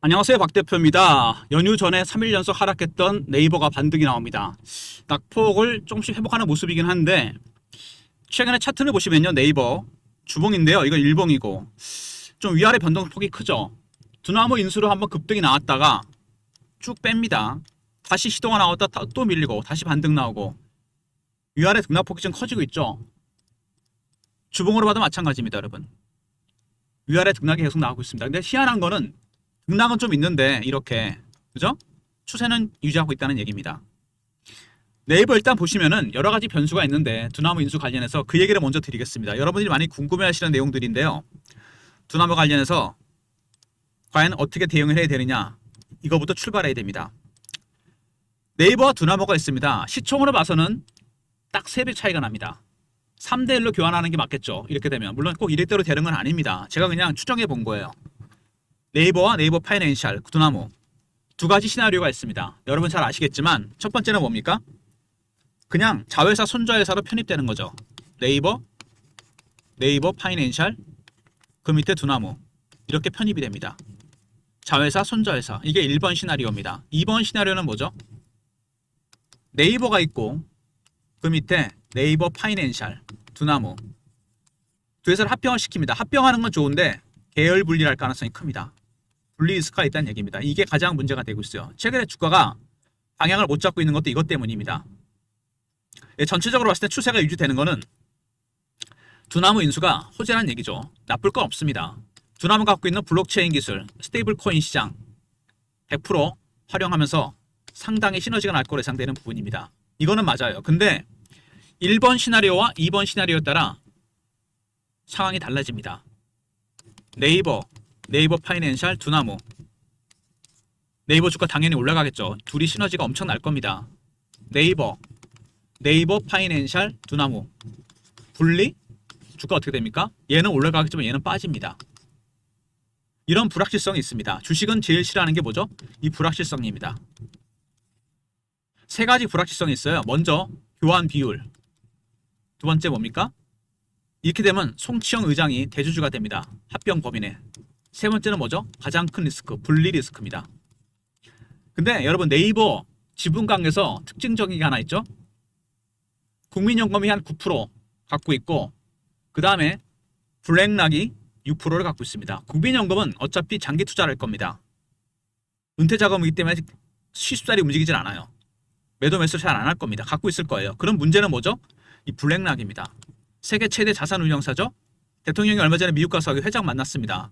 안녕하세요, 박 대표입니다. 연휴 전에 3일 연속 하락했던 네이버가 반등이 나옵니다. 낙폭을 조금씩 회복하는 모습이긴 한데 최근에 차트를 보시면요, 네이버 주봉인데요, 이건 일봉이고 좀 위아래 변동폭이 크죠. 두나무 인수로 한번 급등이 나왔다가 쭉 뺍니다. 다시 시도가 나왔다 또 밀리고 다시 반등 나오고 위아래 등락폭이 좀 커지고 있죠. 주봉으로 봐도 마찬가지입니다, 여러분. 위아래 등락이 계속 나오고 있습니다. 근데 희한한 거는 등락은 좀 있는데 이렇게, 그죠? 추세는 유지하고 있다는 얘기입니다. 네이버 일단 보시면은 여러 가지 변수가 있는데 두나무 인수 관련해서 그 얘기를 먼저 드리겠습니다. 여러분들이 많이 궁금해하시는 내용들인데요. 두나무 관련해서 과연 어떻게 대응을 해야 되느냐, 이거부터 출발해야 됩니다. 네이버와 두나무가 있습니다. 시총으로 봐서는 딱 3배 차이가 납니다. 3대 1로 교환하는 게 맞겠죠. 이렇게 되면 물론 꼭 이래대로 되는 건 아닙니다. 제가 그냥 추정해 본 거예요. 네이버와 네이버 파이낸셜, 두나무 두 가지 시나리오가 있습니다. 여러분 잘 아시겠지만 첫 번째는 뭡니까? 그냥 자회사 손자회사로 편입되는 거죠. 네이버, 네이버 파이낸셜, 그 밑에 두나무 이렇게 편입이 됩니다. 자회사 손자회사, 이게 1번 시나리오입니다. 2번 시나리오는 뭐죠? 네이버가 있고 그 밑에 네이버 파이낸셜, 두나무 두 회사를 합병을 시킵니다. 합병하는 건 좋은데 계열 분리할 가능성이 큽니다. 분리 리스크가 있다는 얘기입니다. 이게 가장 문제가 되고 있어요. 최근에 주가가 방향을 못 잡고 있는 것도 이것 때문입니다. 전체적으로 봤을 때 추세가 유지되는 거는 두나무 인수가 호재라는 얘기죠. 나쁠 건 없습니다. 두나무가 갖고 있는 블록체인 기술, 스테이블 코인 시장 100% 활용하면서 상당히 시너지가 날 거로 예상되는 부분입니다. 이거는 맞아요. 근데 1번 시나리오와 2번 시나리오에 따라 상황이 달라집니다. 네이버, 네이버 파이낸셜, 두나무 네이버 주가 당연히 올라가겠죠. 둘이 시너지가 엄청 날 겁니다. 네이버, 네이버 파이낸셜, 두나무 분리? 주가 어떻게 됩니까? 얘는 올라가겠지만 얘는 빠집니다. 이런 불확실성이 있습니다. 주식은 제일 싫어하는 게 뭐죠? 이 불확실성입니다. 세 가지 불확실성이 있어요. 먼저 교환 비율, 두 번째 뭡니까? 이렇게 되면 송치영 의장이 대주주가 됩니다. 합병 법인에. 세 번째는 뭐죠? 가장 큰 리스크, 분리 리스크입니다. 근데 여러분 네이버 지분 강에서 특징적인 게 하나 있죠? 국민연금이 한 9% 갖고 있고 그 다음에 블랙락이 6%를 갖고 있습니다. 국민연금은 어차피 장기 투자를 할 겁니다. 은퇴 자금이기 때문에 쉽사리 움직이질 않아요. 매도 매수 잘 안 할 겁니다. 갖고 있을 거예요. 그럼 문제는 뭐죠? 이 블랙락입니다. 세계 최대 자산 운용사죠? 대통령이 얼마 전에 미국 가서 회장 만났습니다.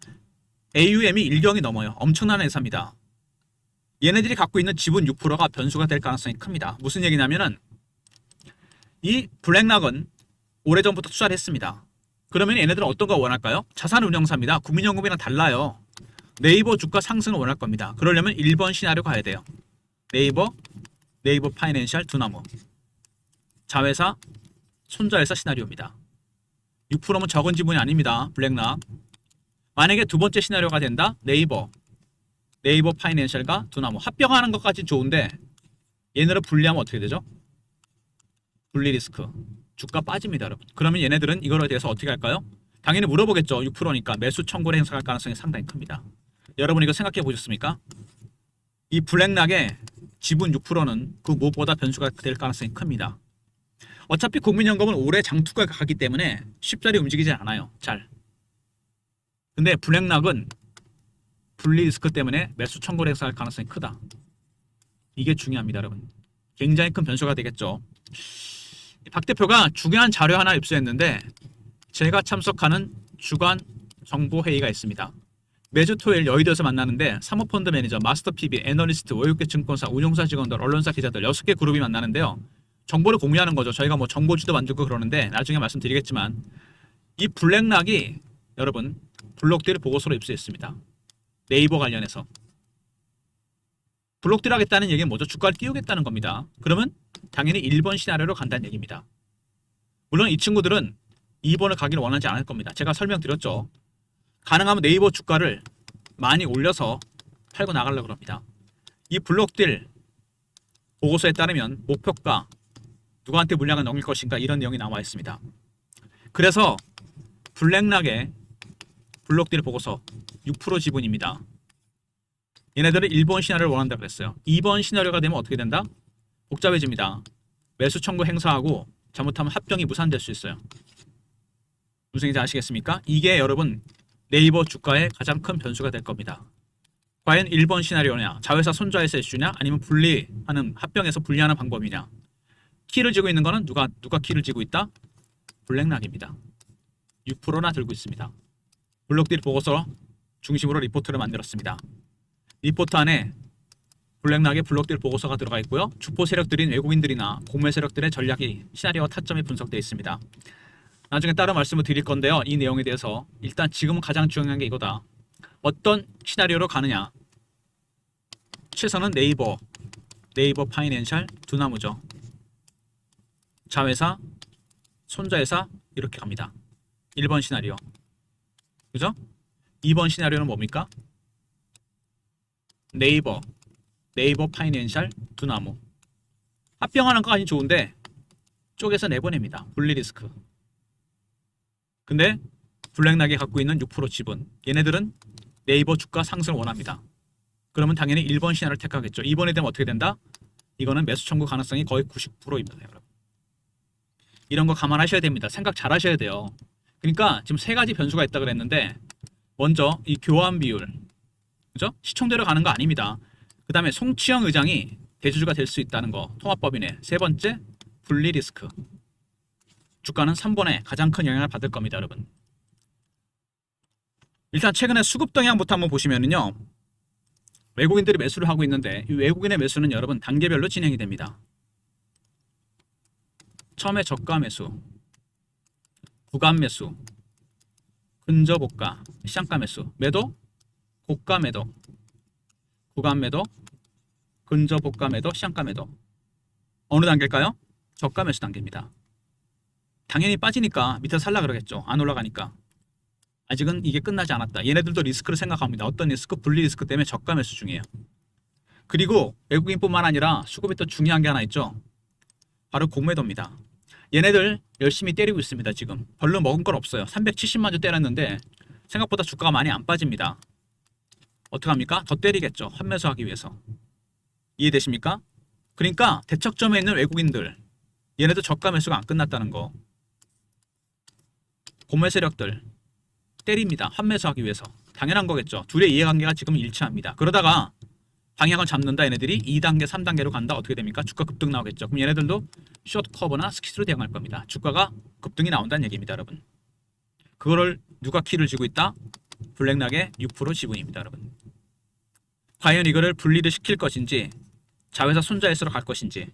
AUM이 1경이 넘어요. 엄청난 회사입니다. 얘네들이 갖고 있는 지분 6%가 변수가 될 가능성이 큽니다. 무슨 얘기냐면은 이 블랙락은 오래전부터 투자를 했습니다. 그러면 얘네들은 어떤 거 원할까요? 자산 운용사입니다. 국민연금이랑 달라요. 네이버 주가 상승을 원할 겁니다. 그러려면 1번 시나리오 가야 돼요. 네이버, 네이버 파이낸셜, 두나무 자회사, 손자회사 시나리오입니다. 6%면 적은 지분이 아닙니다. 블랙락. 만약에 두 번째 시나리오가 된다? 네이버, 네이버 파이낸셜과 두나무 합병하는 것까지 좋은데 얘네를 분리하면 어떻게 되죠? 분리 리스크. 주가 빠집니다, 여러분. 그러면 얘네들은 이거에 대해서 어떻게 할까요? 당연히 물어보겠죠. 6%니까 매수 청구를 행사할 가능성이 상당히 큽니다. 여러분 이거 생각해 보셨습니까? 이 블랙락의 지분 6%는 그 무엇보다 변수가 될 가능성이 큽니다. 어차피 국민연금은 올해 장투가 가기 때문에 쉽사리 움직이지 않아요. 잘. 근데 블랙락은 분리 리스크 때문에 매수 청구를 행사할 가능성이 크다. 이게 중요합니다, 여러분. 굉장히 큰 변수가 되겠죠. 박 대표가 중요한 자료 하나 입수했는데 제가 참석하는 주간 정보회의가 있습니다. 매주 토요일 여의도에서 만나는데 사모펀드 매니저, 마스터 PB, 애널리스트, 5, 6개 증권사, 운용사 직원들, 언론사 기자들 6개 그룹이 만나는데요. 정보를 공유하는 거죠. 저희가 뭐 정보지도 만들고 그러는데 나중에 말씀드리겠지만 이 블랙락이 여러분 블록딜 보고서로 입수했습니다. 네이버 관련해서. 블록딜 하겠다는 얘기는 뭐죠? 주가를 띄우겠다는 겁니다. 그러면 당연히 1번 시나리오로 간다는 얘기입니다. 물론 이 친구들은 2번을 가기를 원하지 않을 겁니다. 제가 설명드렸죠. 가능하면 네이버 주가를 많이 올려서 팔고 나가려고 합니다. 이 블록딜 보고서에 따르면 목표가 누구한테 물량을 넘길 것인가 이런 내용이 나와 있습니다. 그래서 블랙락의 블록딜 보고서 6% 지분입니다. 얘네들은 1번 시나리오를 원한다고 그랬어요. 2번 시나리오가 되면 어떻게 된다? 복잡해집니다. 매수 청구 행사하고 잘못하면 합병이 무산될 수 있어요. 무슨 얘기인지 아시겠습니까? 이게 여러분 네이버 주가의 가장 큰 변수가 될 겁니다. 과연 1번 시나리오냐, 자회사 손자회사 이슈냐, 아니면 분리하는, 합병해서 분리하는 방법이냐. 키를 쥐고 있는 거는 누가 키를 쥐고 있다? 블랙락입니다. 6%나 들고 있습니다. 블록딜 보고서 중심으로 리포트를 만들었습니다. 리포트 안에 블랙락의 블록딜 보고서가 들어가 있고요. 주포 세력들인 외국인들이나 공매 세력들의 전략이 시나리오와 타점이 분석되어 있습니다. 나중에 따로 말씀을 드릴 건데요. 이 내용에 대해서 일단 지금은 가장 중요한 게 이거다. 어떤 시나리오로 가느냐. 최선은 네이버 파이낸셜 두 나무죠. 자회사, 손자회사 이렇게 갑니다. 1번 시나리오. 그죠? 2번 시나리오는 뭡니까? 네이버 파이낸셜 두 나무. 합병하는 거 아니 좋은데 쪼개서 내보냅니다. 분리 리스크. 근데 블랙락이 갖고 있는 6% 지분. 얘네들은 네이버 주가 상승을 원합니다. 그러면 당연히 1번 시나리오를 택하겠죠. 2번에 되면 어떻게 된다? 이거는 매수 청구 가능성이 거의 90%입니다. 여러분. 이런 거 감안하셔야 됩니다. 생각 잘 하셔야 돼요. 그러니까 지금 세 가지 변수가 있다 그랬는데 먼저 이 교환 비율. 그죠? 시총대로 가는 거 아닙니다. 그 다음에 송치영 의장이 대주주가 될 수 있다는 거. 통합법인의. 세 번째, 분리 리스크. 주가는 3번에 가장 큰 영향을 받을 겁니다. 여러분. 일단 최근에 수급 동향부터 한번 보시면은요. 외국인들이 매수를 하고 있는데 이 외국인의 매수는 여러분 단계별로 진행이 됩니다. 처음에 저가 매수, 구간 매수, 근저고가, 시장가 매수, 매도, 고가 매도, 구간 매도, 근저고가 매도, 시장가 매도. 어느 단계일까요? 저가 매수 단계입니다. 당연히 빠지니까 밑에서 살라 그러겠죠. 안 올라가니까. 아직은 이게 끝나지 않았다. 얘네들도 리스크를 생각합니다. 어떤 리스크? 분리 리스크 때문에 저가 매수 중이에요. 그리고 외국인뿐만 아니라 수급이 또 중요한 게 하나 있죠. 바로 공매도입니다. 얘네들 열심히 때리고 있습니다. 지금 별로 먹은 건 없어요. 370만 주 때렸는데 생각보다 주가가 많이 안 빠집니다. 어떻게 합니까? 더 때리겠죠. 환매수하기 위해서. 이해되십니까? 그러니까 대척점에 있는 외국인들 얘네도 저가 매수가 안 끝났다는 거. 공매 세력들 때립니다. 환매수하기 위해서. 당연한 거겠죠. 둘의 이해관계가 지금 일치합니다. 그러다가 방향을 잡는다. 얘네들이 2단계, 3단계로 간다. 어떻게 됩니까? 주가 급등 나오겠죠. 그럼 얘네들도 숏 커브나 스키스로 대응할 겁니다. 주가가 급등이 나온다는 얘기입니다. 여러분. 그거를 누가 키를 쥐고 있다? 블랙락의 6% 지분입니다. 여러분. 과연 이거를 분리를 시킬 것인지 자회사 손자회사로 갈 것인지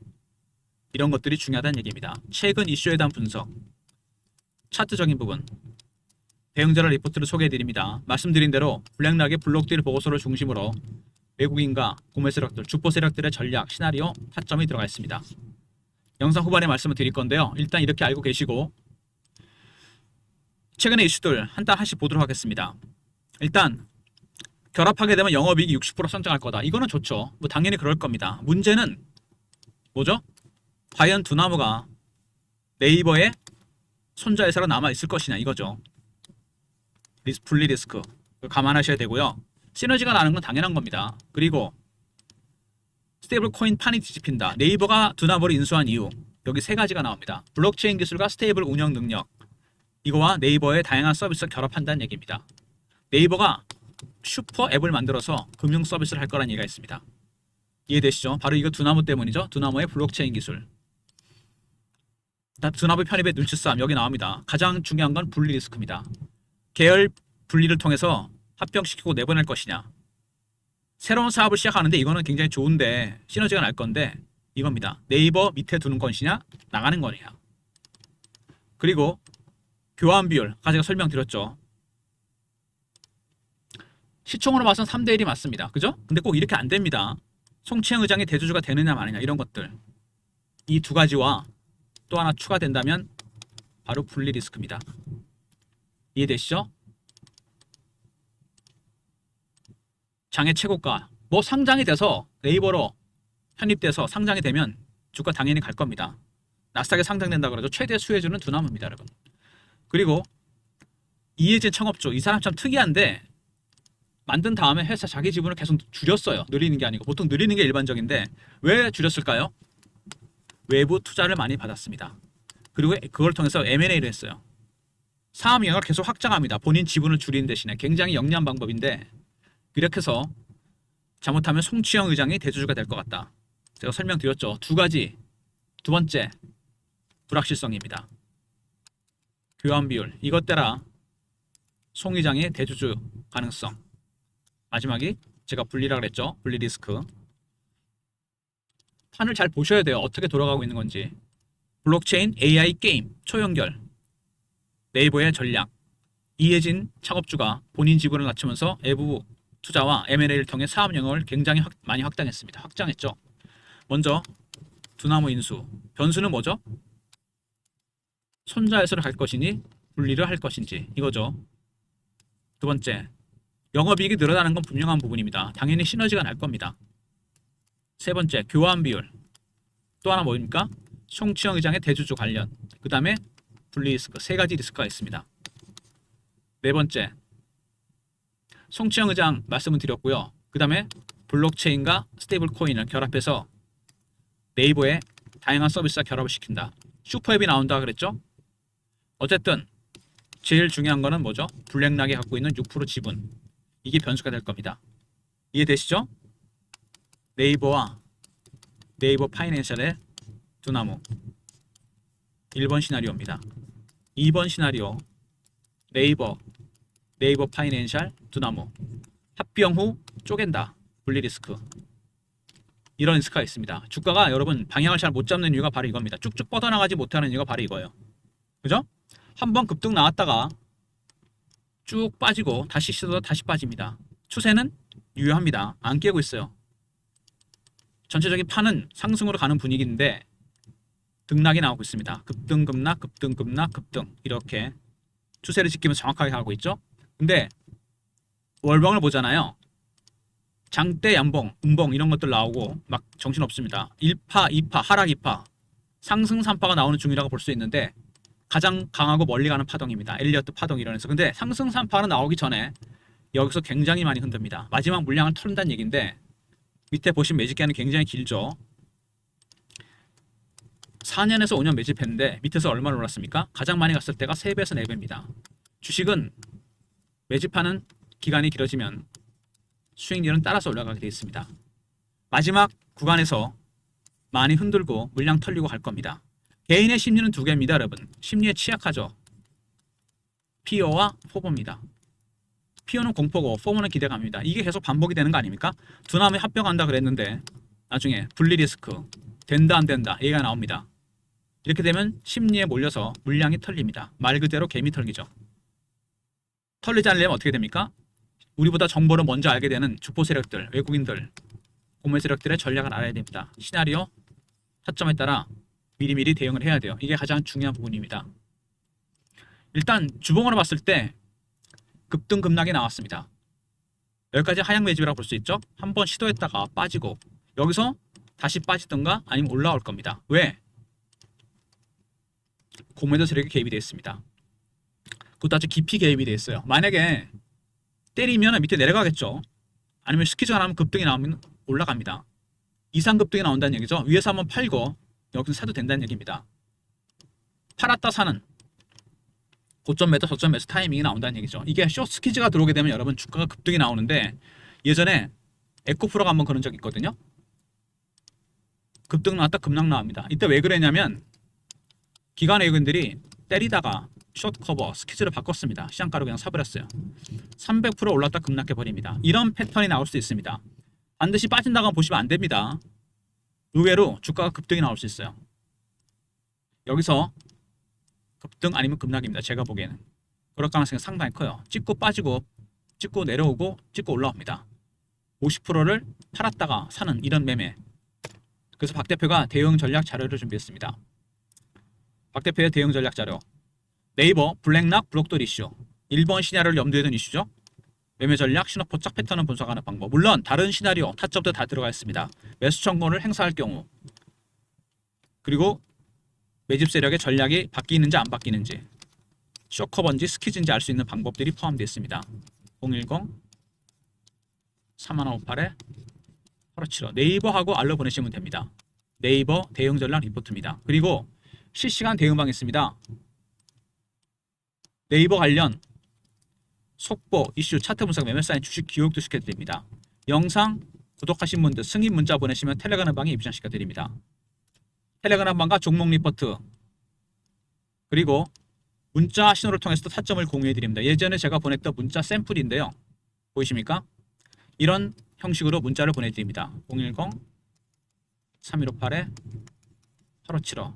이런 것들이 중요하다는 얘기입니다. 최근 이슈에 대한 분석, 차트적인 부분, 대응자료 리포트를 소개해드립니다. 말씀드린 대로 블랙락의 블록딜 보고서를 중심으로 외국인과 구매 세력들, 주포 세력들의 전략, 시나리오, 타점이 들어가 있습니다. 영상 후반에 말씀을 드릴 건데요. 일단 이렇게 알고 계시고 최근의 이슈들 한 단 한씩 보도록 하겠습니다. 일단 결합하게 되면 영업이익이 60% 성장할 거다. 이거는 좋죠. 뭐 당연히 그럴 겁니다. 문제는 뭐죠? 과연 두 나무가 네이버의 손자회사로 남아있을 것이냐 이거죠. 분리 리스크 감안하셔야 되고요. 시너지가 나는 건 당연한 겁니다. 그리고 스테이블 코인 판이 뒤집힌다. 네이버가 두 나무를 인수한 이유 여기 세 가지가 나옵니다. 블록체인 기술과 스테이블 운영 능력 이거와 네이버의 다양한 서비스를 결합한다는 얘기입니다. 네이버가 슈퍼 앱을 만들어서 금융 서비스를 할 거라는 얘기가 있습니다. 이해되시죠? 바로 이거 두 나무 때문이죠. 두 나무의 블록체인 기술. 두 나무 편입의 눈치싸움 여기 나옵니다. 가장 중요한 건 분리 리스크입니다. 계열 분리를 통해서 합병시키고 내보낼 것이냐. 새로운 사업을 시작하는데 이거는 굉장히 좋은데 시너지가 날 건데 이겁니다. 네이버 밑에 두는 것이냐 나가는 거냐. 그리고 교환 비율 아까 제가 설명드렸죠. 시총으로 봐서는 3대1이 맞습니다. 그죠? 근데 꼭 이렇게 안 됩니다. 송치영 의장이 대주주가 되느냐 마느냐 이런 것들. 이 두 가지와 또 하나 추가된다면 바로 분리 리스크입니다. 이해되시죠? 장의 최고가 뭐 상장이 돼서 네이버로 편입돼서 상장이 되면 주가 당연히 갈 겁니다. 나스닥에 상장된다 그러죠. 최대 수혜주는 두 나무입니다. 여러분. 그리고 이해진 창업주 이 사람 참 특이한데 만든 다음에 회사 자기 지분을 계속 줄였어요. 늘리는 게 아니고 보통 늘리는 게 일반적인데 왜 줄였을까요? 외부 투자를 많이 받았습니다. 그리고 그걸 통해서 M&A를 했어요. 사업 영역을 계속 확장합니다. 본인 지분을 줄이는 대신에 굉장히 영리한 방법인데 이렇게 해서 잘못하면 송치영 의장이 대주주가 될 것 같다. 제가 설명드렸죠. 두 가지. 두 번째, 불확실성입니다. 교환 비율. 이것 따라 송 의장의 대주주 가능성. 마지막이 제가 분리라 그랬죠. 분리 리스크. 판을 잘 보셔야 돼요. 어떻게 돌아가고 있는 건지. 블록체인, AI 게임, 초연결. 네이버의 전략. 이해진 창업주가 본인 지분을 갖추면서 외부 투자와 M&A를 통해 사업 영역을 굉장히 많이 확장했습니다. 확장했죠. 먼저 두나무 인수. 변수는 뭐죠? 손자회사를 갈 것이니 분리를 할 것인지 이거죠. 두 번째, 영업이익이 늘어나는 건 분명한 부분입니다. 당연히 시너지가 날 겁니다. 세 번째, 교환 비율. 또 하나 뭡니까? 송치영 의장의 대주주 관련. 그 다음에 분리 리스크. 세 가지 리스크가 있습니다. 네 번째, 송치영 의장 말씀을 드렸고요. 그 다음에 블록체인과 스테이블 코인을 결합해서 네이버에 다양한 서비스와 결합을 시킨다. 슈퍼앱이 나온다 그랬죠? 어쨌든 제일 중요한 거는 뭐죠? 블랙락이 갖고 있는 6% 지분. 이게 변수가 될 겁니다. 이해되시죠? 네이버와 네이버 파이낸셜의 두나무. 1번 시나리오입니다. 2번 시나리오 네이버 파이낸셜 두나무. 합병 후 쪼갠다. 분리 리스크. 이런 리스크가 있습니다. 주가가 여러분 방향을 잘 못 잡는 이유가 바로 이겁니다. 쭉쭉 뻗어나가지 못하는 이유가 바로 이거예요. 그죠? 한번 급등 나왔다가 쭉 빠지고 다시 시도다 다시 빠집니다. 추세는 유효합니다. 안 깨고 있어요. 전체적인 판은 상승으로 가는 분위기인데 등락이 나오고 있습니다. 급등 급락 급등 급락 급등 이렇게 추세를 지키면서 정확하게 가고 있죠. 근데 월봉을 보잖아요. 장대 연봉, 음봉 이런 것들 나오고 막 정신없습니다. 1파, 2파, 하락 2파, 상승 3파가 나오는 중이라고 볼 수 있는데 가장 강하고 멀리 가는 파동입니다. 엘리어트 파동 이러면서. 근데 상승 3파는 나오기 전에 여기서 굉장히 많이 흔듭니다. 마지막 물량을 털는다는 얘기인데 밑에 보시면 매집기한은 굉장히 길죠. 4년에서 5년 매집했는데 밑에서 얼마나 올랐습니까? 가장 많이 갔을 때가 3배에서 4배입니다. 주식은 매집하는 기간이 길어지면 수익률은 따라서 올라가게 되어 있습니다. 마지막 구간에서 많이 흔들고 물량 털리고 갈 겁니다. 개인의 심리는 두 개입니다, 여러분. 심리에 취약하죠. 피어와 포보입니다. 피어는 공포고 포모는 기대감입니다. 이게 계속 반복이 되는 거 아닙니까? 두나무에 합병한다 그랬는데 나중에 분리 리스크 된다 안 된다 얘기가 나옵니다. 이렇게 되면 심리에 몰려서 물량이 털립니다. 말 그대로 개미 털기죠. 털리지 않으려면 어떻게 됩니까? 우리보다 정보를 먼저 알게 되는 주포 세력들, 외국인들, 공매 세력들의 전략을 알아야 됩니다. 시나리오, 타점에 따라 미리미리 대응을 해야 돼요. 이게 가장 중요한 부분입니다. 일단 주봉으로 봤을 때 급등 급락이 나왔습니다. 여기까지 하향 매집이라고 볼 수 있죠. 한번 시도했다가 빠지고 여기서 다시 빠지든가 아니면 올라올 겁니다. 왜? 공매도 세력이 개입이 되어 있습니다. 그것도 아주 깊이 개입이 되어 있어요. 만약에 때리면 밑에 내려가겠죠. 아니면 스키즈가 나오면 급등이 나오면 올라갑니다. 이상 급등이 나온다는 얘기죠. 위에서 한번 팔고 여기서 사도 된다는 얘기입니다. 팔았다 사는 고점 매도 저점 매수 타이밍이 나온다는 얘기죠. 이게 숏 스키즈가 들어오게 되면 여러분 주가가 급등이 나오는데 예전에 에코프로가 한번 그런 적이 있거든요. 급등 나왔다 급락 나옵니다. 이때 왜 그랬냐면 기관 외국인들이 때리다가 숏 커버 스키즈를 바꿨습니다. 시장가로 그냥 사버렸어요. 300% 올랐다 급락해 버립니다. 이런 패턴이 나올 수 있습니다. 반드시 빠진다고 보시면 안 됩니다. 의외로 주가가 급등이 나올 수 있어요. 여기서 급등 아니면 급락입니다. 제가 보기에는 그럴 가능성이 상당히 커요. 찍고 빠지고 찍고 내려오고 찍고 올라옵니다. 50%를 팔았다가 사는 이런 매매. 그래서 박 대표가 대응 전략 자료를 준비했습니다. 박 대표의 대응 전략 자료. 네이버 블랙락 블록돌 이슈. 1번 시나리오를 염두에 둔 이슈죠. 매매 전략, 신호포착 패턴을 분석하는 방법. 물론 다른 시나리오, 타점도 다 들어가 있습니다. 매수 청구를 행사할 경우 그리고 매집 세력의 전략이 바뀌는지 안 바뀌는지 쇼커버인지 스키즈인지 알 수 있는 방법들이 포함되어 있습니다. 010 3158에 857호. 네이버하고 알로 보내시면 됩니다. 네이버 대응 전략 리포트입니다. 그리고 실시간 대응방 있습니다. 네이버 관련 속보, 이슈, 차트 분석, 매매 사인, 주식 교육도 시켜드립니다. 영상 구독하신 분들 승인 문자 보내시면 텔레그램 방에 입장시켜드립니다. 텔레그램 방과 종목 리포트 그리고 문자 신호를 통해서도 타점을 공유해드립니다. 예전에 제가 보냈던 문자 샘플인데요. 보이십니까? 이런 형식으로 문자를 보내드립니다. 010-3158-8575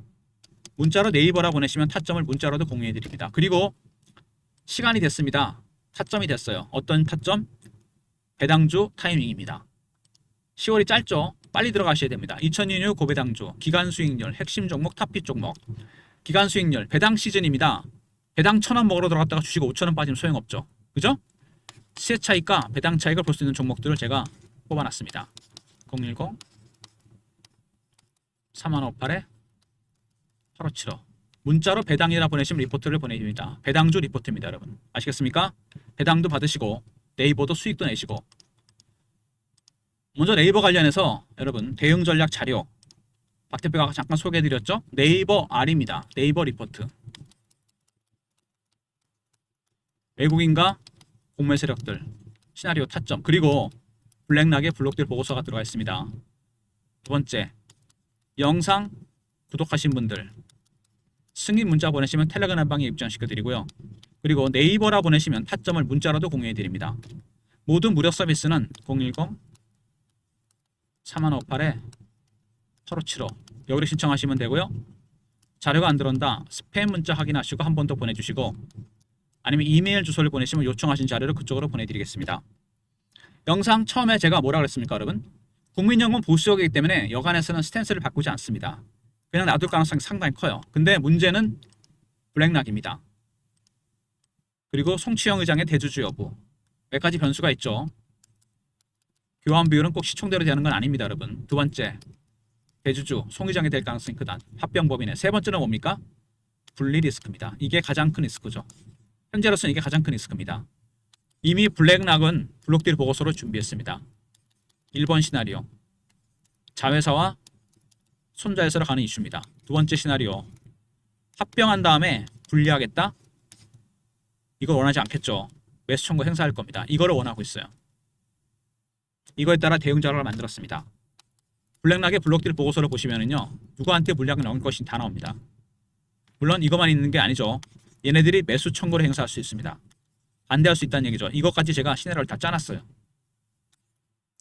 문자로 네이버라 보내시면 타점을 문자로도 공유해드립니다. 그리고 시간이 됐습니다. 타점이 됐어요. 어떤 타점? 배당주 타이밍입니다. 10월이 짧죠? 빨리 들어가셔야 됩니다. 2002년 고배당주, 기간 수익률, 핵심 종목, 탑픽 종목. 기간 수익률, 배당 시즌입니다. 배당 1,000원 먹으러 들어갔다가 주식 5,000원 빠지면 소용없죠. 그죠? 시세 차익과 배당 차익을 볼 수 있는 종목들을 제가 뽑아놨습니다. 010-3158-8575 문자로 배당이라 보내시면 리포트를 보내줍니다. 배당주 리포트입니다. 여러분 아시겠습니까? 배당도 받으시고 네이버도 수익도 내시고. 먼저 네이버 관련해서 여러분 대응 전략 자료 박 대표가 잠깐 소개해드렸죠? 네이버 R입니다. 네이버 리포트. 외국인과 공매 세력들 시나리오 타점 그리고 블랙락의 블록들 보고서가 들어가 있습니다. 두 번째, 영상 구독하신 분들 승인 문자 보내시면 텔레그램 방에 입장시켜드리고요. 그리고 네이버라 보내시면 타점을 문자로도 공유해드립니다. 모든 무료 서비스는 010-3158-8575 여기로 신청하시면 되고요. 자료가 안 들어온다 스팸 문자 확인하시고 한 번 더 보내주시고 아니면 이메일 주소를 보내시면 요청하신 자료를 그쪽으로 보내드리겠습니다. 영상 처음에 제가 뭐라 그랬습니까 여러분? 국민연금 보수적이기 때문에 여간에서는 스탠스를 바꾸지 않습니다. 그냥 놔둘 가능성이 상당히 커요. 근데 문제는 블랙락입니다. 그리고 송치영 의장의 대주주 여부 몇 가지 변수가 있죠. 교환 비율은 꼭 시총대로 되는 건 아닙니다 여러분. 두 번째, 대주주 송 의장이 될 가능성이 크다. 합병법인의. 세 번째는 뭡니까? 분리 리스크입니다. 이게 가장 큰 리스크죠. 현재로서는 이게 가장 큰 리스크입니다. 이미 블랙락은 블록딜 보고서로 준비했습니다. 1번 시나리오 자회사와 손자회사로 가는 이슈입니다. 두 번째 시나리오 합병한 다음에 분리하겠다? 이걸 원하지 않겠죠. 매수 청구 행사할 겁니다. 이거를 원하고 있어요. 이거에 따라 대응 자료를 만들었습니다. 블랙락의 블록딜 보고서를 보시면은요 누구한테 물량을 넣을 것이 다 나옵니다. 물론 이것만 있는 게 아니죠. 얘네들이 매수 청구를 행사할 수 있습니다. 반대할 수 있다는 얘기죠. 이것까지 제가 시나리오를 다 짜놨어요.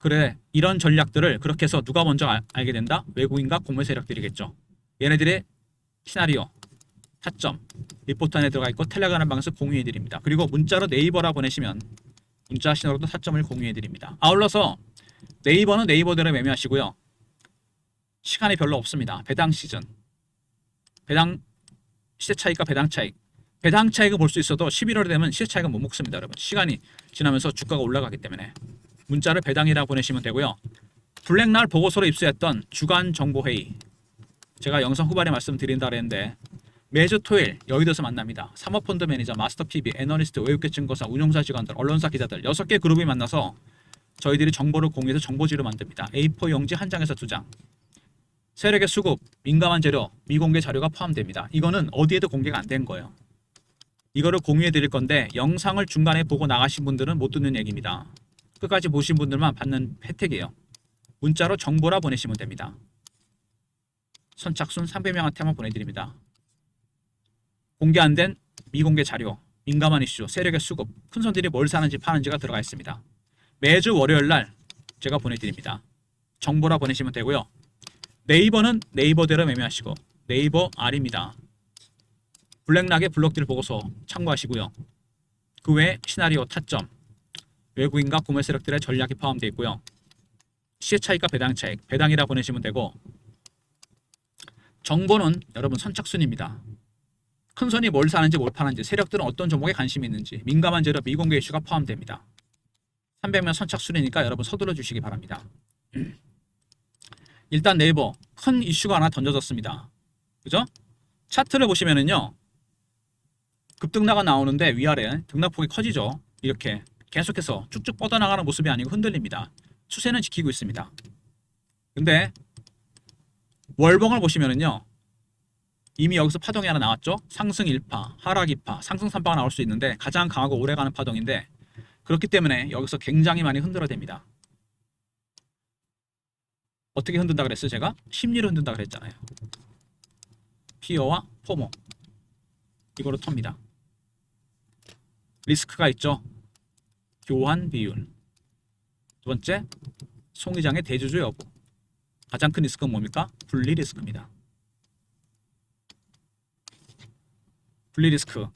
그래 이런 전략들을 그렇게 해서 누가 먼저 알게 된다? 외국인과 공매 세력들이겠죠. 얘네들의 시나리오, 타점, 리포트 안에 들어가 있고 텔레그램 방에서 공유해드립니다. 그리고 문자로 네이버라 보내시면 문자 신호로도 타점을 공유해드립니다. 아울러서 네이버는 네이버대로 매매하시고요. 시간이 별로 없습니다. 배당 시즌, 배당 시세 차익과 배당 차익. 배당 차익을 볼 수 있어도 11월이 되면 시세 차익은 못 먹습니다. 여러분 시간이 지나면서 주가가 올라가기 때문에 문자를 배당이라 보내시면 되고요. 블랙날 보고서로 입수했던 주간 정보회의 제가 영상 후반에 말씀드린다 그랬는데 매주 토요일 여의도에서 만납니다. 사모펀드 매니저, 마스터 PB, 애널리스트, 외국계 증거사, 운용사 직원들, 언론사 기자들 6개 그룹이 만나서 저희들이 정보를 공유해서 정보지를 만듭니다. A4 용지 1장에서 2장. 세력의 수급, 민감한 재료, 미공개 자료가 포함됩니다. 이거는 어디에도 공개가 안 된 거예요. 이거를 공유해 드릴 건데 영상을 중간에 보고 나가신 분들은 못 듣는 얘기입니다. 끝까지 보신 분들만 받는 혜택이에요. 문자로 정보라 보내시면 됩니다. 선착순 300명한테만 보내드립니다. 공개 안 된 미공개 자료, 민감한 이슈, 세력의 수급, 큰손들이 뭘 사는지 파는지가 들어가 있습니다. 매주 월요일 날 제가 보내드립니다. 정보라 보내시면 되고요. 네이버는 네이버대로 매매하시고 네이버 R입니다. 블랙락의 블록딜 보고서 참고하시고요. 그 외에 시나리오 타점, 외국인과 구매 세력들의 전략이 포함되어 있고요. 시세 차익과 배당 차익, 배당이라 보내시면 되고 정보는 여러분 선착순입니다. 큰손이 뭘 사는지 뭘 파는지, 세력들은 어떤 종목에 관심이 있는지, 민감한 재료, 미공개 이슈가 포함됩니다. 300명 선착순이니까 여러분 서둘러 주시기 바랍니다. 일단 네이버 큰 이슈가 하나 던져졌습니다. 그죠? 차트를 보시면은요. 급등락가 나오는데 위아래 등락폭이 커지죠. 이렇게 계속해서 쭉쭉 뻗어나가는 모습이 아니고 흔들립니다. 추세는 지키고 있습니다. 근데 월봉을 보시면은요, 이미 여기서 파동이 하나 나왔죠. 상승 1파, 하락 2파, 상승 3파가 나올 수 있는데 가장 강하고 오래가는 파동인데, 그렇기 때문에 여기서 굉장히 많이 흔들어댑니다. 어떻게 흔든다 그랬어요? 제가 심리로 흔든다 그랬잖아요. 피어와 포모, 이거로 텁니다. 리스크가 있죠. 교환 비율. 두 번째, 송이장의 대주주 여부. 가장 큰 리스크는 뭡니까? 분리 리스크입니다. 분리 리스크.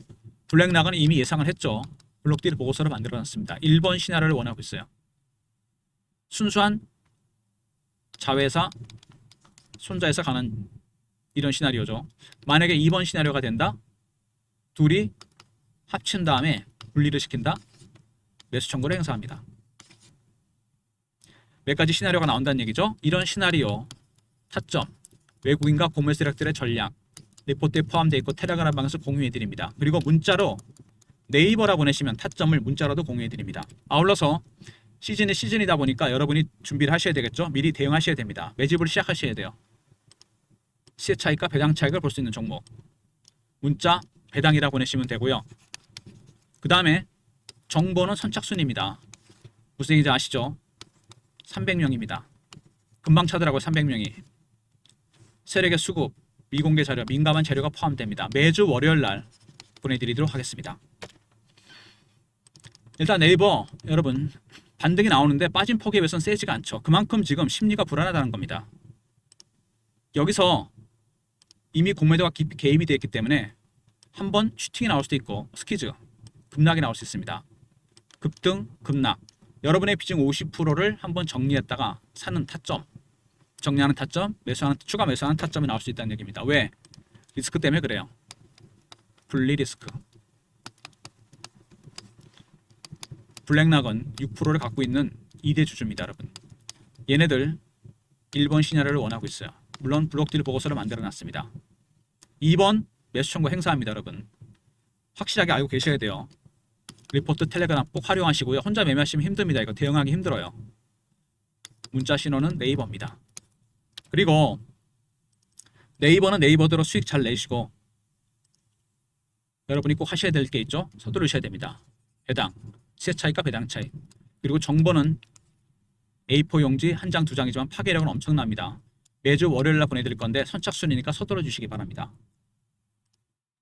블랙락은 이미 예상을 했죠. 블록딜 보고서를 만들어놨습니다. 1번 시나리오를 원하고 있어요. 순수한 자회사, 손자에서 가는 이런 시나리오죠. 만약에 2번 시나리오가 된다? 둘이 합친 다음에 분리를 시킨다? 매수 청구를 행사합니다. 몇 가지 시나리오가 나온다는 얘기죠. 이런 시나리오 타점, 외국인과 고물 세력들의 전략, 리포트에 포함되어 있고 텔레그램 방에서 공유해 드립니다. 그리고 문자로 네이버라 보내시면 타점을 문자로도 공유해 드립니다. 아울러서 시즌이 시즌이다 보니까 여러분이 준비를 하셔야 되겠죠. 미리 대응하셔야 됩니다. 매집을 시작하셔야 돼요. 시세 차익과 배당 차익을 볼 수 있는 종목, 문자 배당이라 보내시면 되고요. 그 다음에 정보는 선착순입니다. 무슨 얘기인지 아시죠? 300명입니다. 금방 차더라고요. 300명이. 세력의 수급, 미공개 자료, 민감한 자료가 포함됩니다. 매주 월요일 날 보내드리도록 하겠습니다. 일단 네이버 여러분 반등이 나오는데 빠진 폭에 비해서는 세지가 않죠. 그만큼 지금 심리가 불안하다는 겁니다. 여기서 이미 공매도가 깊이 개입이 되어 있기 때문에 한번 슈팅이 나올 수도 있고 스퀴즈, 급락이 나올 수 있습니다. 급등, 급락. 여러분의 비중 50%를 한번 정리했다가 사는 타점, 정리하는 타점, 매수하는, 추가 매수하는 타점이 나올 수 있다는 얘기입니다. 왜? 리스크 때문에 그래요. 분리 리스크. 블랙락은 6%를 갖고 있는 2대 주주입니다, 여러분. 얘네들 1번 시나리오를 원하고 있어요. 물론 블록딜 보고서를 만들어 놨습니다. 2번 매수 청구 행사합니다, 여러분. 확실하게 알고 계셔야 돼요. 리포트 텔레그램 꼭 활용하시고요. 혼자 매매하시면 힘듭니다. 이거 대응하기 힘들어요. 문자 신호는 네이버입니다. 그리고 네이버는 네이버대로 수익 잘 내시고 여러분이 꼭 하셔야 될 게 있죠. 서두르셔야 됩니다. 배당, 시세 차익과 배당 차익. 그리고 정보는 A4 용지 한 장, 두 장이지만 파괴력은 엄청납니다. 매주 월요일날 보내드릴 건데 선착순이니까 서두러 주시기 바랍니다.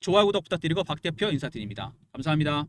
좋아요, 구독 부탁드리고 박 대표 인사드립니다. 감사합니다.